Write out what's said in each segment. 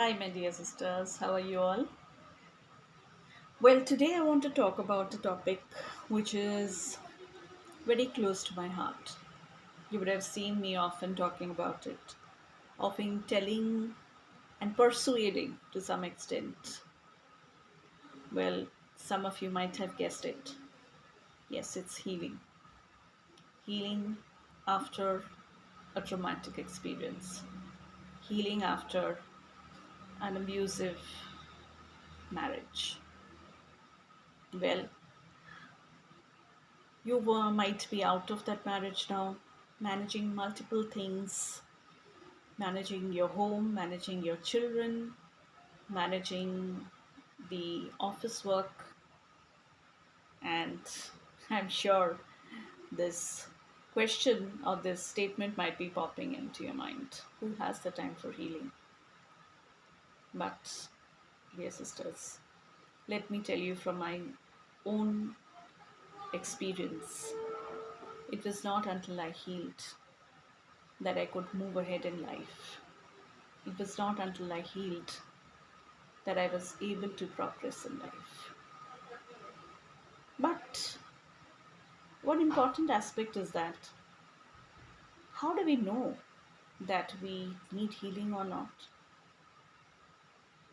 Hi, my dear sisters. How are you all? Well, today I want to talk about a topic which is very close to my heart. You would have seen me often talking about it, often telling and persuading to some extent. Well, some of you might have guessed it. Yes, it's healing. Healing after a traumatic experience, healing after an abusive marriage. Well, you might be out of that marriage now, managing multiple things, managing your home, managing your children, managing the office work, and I'm sure this question or this statement might be popping into your mind. Who has the time for healing? But, dear sisters, let me tell you from my own experience, it was not until I healed that I could move ahead in life. It was not until I healed that I was able to progress in life. But one important aspect is that how do we know that we need healing or not?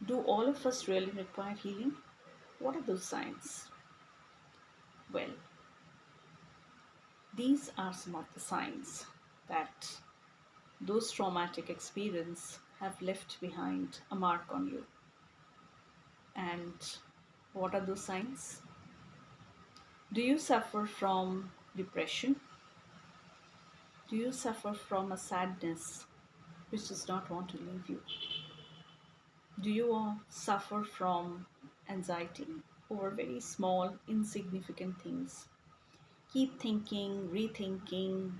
Do all of us really require healing? What are those signs? Well, these are some of the signs that those traumatic experiences have left behind a mark on you. And what are those signs? Do you suffer from depression? Do you suffer from a sadness which does not want to leave you? Do you suffer from anxiety over very small, insignificant things? Keep thinking, rethinking,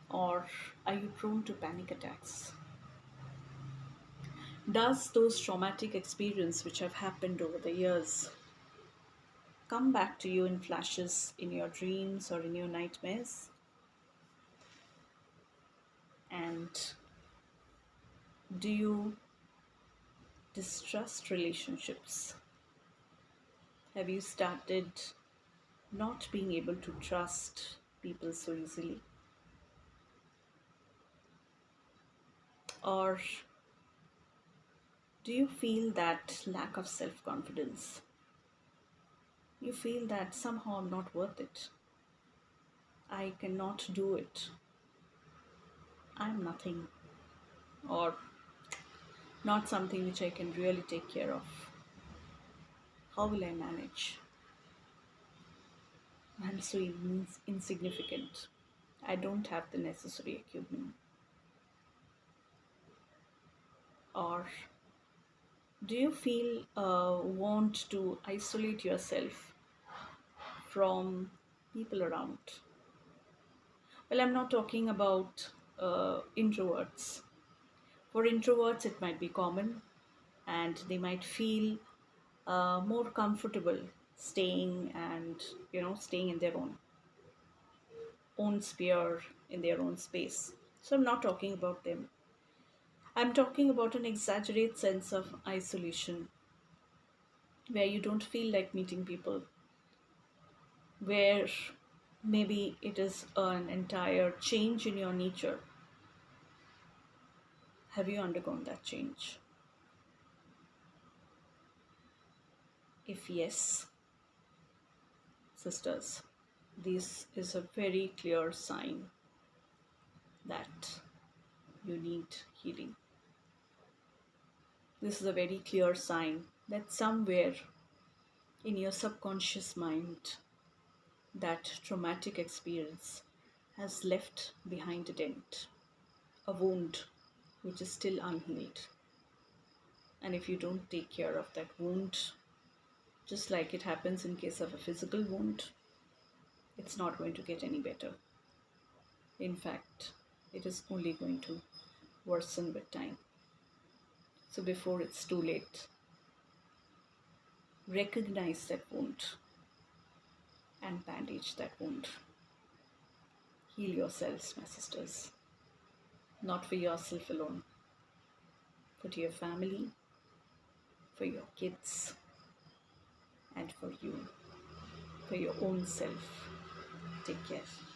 or are you prone to panic attacks? Does those traumatic experiences which have happened over the years come back to you in flashes in your dreams or in your nightmares? And do you distrust relationships? Have you started not being able to trust people so easily? Or do you feel that lack of self confidence? You feel that somehow I'm not worth it. I cannot do it. I'm nothing. Or not something which I can really take care of. How will I manage? I'm so insignificant. I don't have the necessary equipment. Or do you feel want to isolate yourself from people around? Well, I'm not talking about introverts. For introverts, it might be common and they might feel more comfortable staying and, staying in their own sphere, in their own space. So I'm not talking about them. I'm talking about an exaggerated sense of isolation where you don't feel like meeting people, where maybe it is an entire change in your nature. Have you undergone that change? If yes, sisters, this is a very clear sign that you need healing. This is a very clear sign that somewhere in your subconscious mind, that traumatic experience has left behind a dent, a wound which is still unhealed. And if you don't take care of that wound, just like it happens in case of a physical wound, it's not going to get any better. In fact, it is only going to worsen with time. So before it's too late, recognize that wound and bandage that wound. Heal yourselves, my sisters, not for yourself alone, to your family, for your kids, and for you, for your own self. Take care.